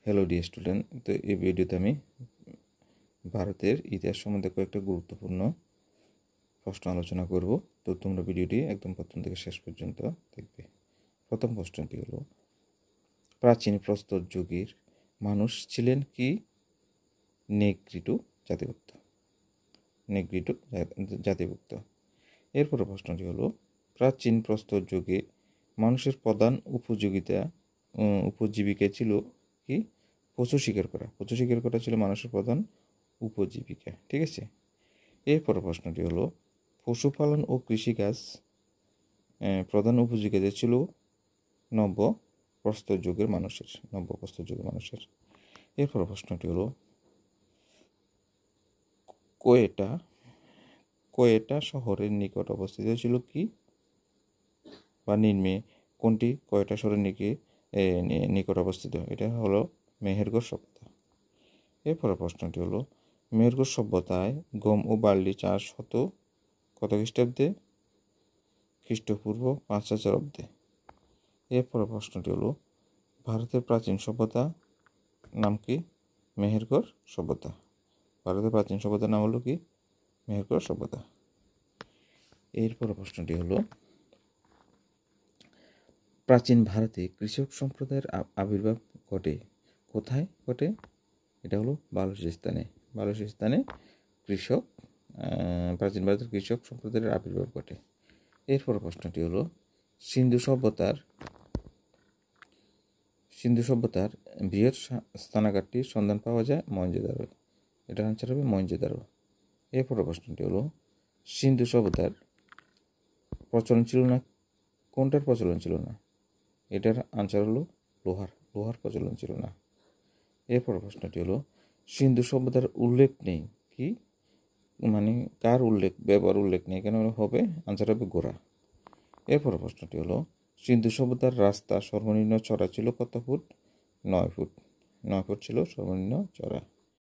Hello dear student, তো এই ভিডিওতে আমি ভারতের ইতিহাস সম্বন্ধে কয়েকটা গুরুত্বপূর্ণ প্রশ্ন আলোচনা করব। তো তোমরা ভিডিওটি একদম প্রথম থেকে শেষ পর্যন্ত দেখবে। প্রথম প্রশ্নটি হলো, প্রাচীন প্রস্তর যুগের মানুষ ছিলেন কি নেগ্রিটো জাতিভুক্ত? নেগ্রিটো জাতিভুক্ত। এরপর প্রশ্নটি হলো, প্রাচীন প্রস্তর যুগে মানুষের প্রধান উপজীবিকা ছিল কি পশু শিকার করা? পশু শিকার করা ছিল মানুষের প্রধান উপজীবিকা। ঠিক আছে। এরপর প্রশ্নটি হলো, পশুপালন ও কৃষিকাজ প্রধান উপজীবিকা ছিল নব্য প্রস্তর যুগের মানুষের। এরপর প্রশ্নটি হলো, কোয়েটা শহরের নিকট অবস্থিত ছিল কি বা নিম্নে কোনটি কোয়েটা শহরের নিকট অবস্থিত? এটা হলো মেহেরগড় সভ্যতা। এরপর প্রশ্নটি হলো, মেহেরগড় সভ্যতায় গম ও বার্লি চাষ হতো কত খ্রিস্টাব্দে? খ্রিস্টপূর্ব 5000 অব্দে। এরপর প্রশ্নটি হলো, ভারতের প্রাচীন সভ্যতা নাম কি? মেহেরগড় সভ্যতা। ভারতের প্রাচীন সভ্যতার নাম হলো কি? মেহেরগড় সভ্যতা। এরপর প্রশ্নটি হলো, প্রাচীন ভারতে কৃষক সম্প্রদায়ের আবির্ভাব ঘটে কোথায় ঘটে? এটা হলো বালুচিস্তানে। প্রাচীন ভারতের কৃষক সম্প্রদায়ের আবির্ভাব ঘটে। এরপর প্রশ্নটি হলো, সিন্ধু সভ্যতার বৃহৎ স্নানাগারটির সন্ধান পাওয়া যায় মহেঞ্জোদারো। এটার আনসার হবে মহেঞ্জোদারো। এরপর প্রশ্নটি হলো, সিন্ধু সভ্যতার প্রচলন ছিল না কোনটার প্রচলন ছিল না? এটার আনসার হলো লোহার প্রচলন ছিল না। এরপর প্রশ্নটি হলো, সিন্ধু সভ্যতার উল্লেখ নেই কি মানে কার ব্যবহার উল্লেখ নেই, কেন হবে? আনসার হবে গোরা। এরপর প্রশ্নটি হলো, সিন্ধু সভ্যতার রাস্তা সর্বনিম্ন চড়া ছিল কত ফুট? 9 ফুট ছিল সর্বনিম্ন চড়া।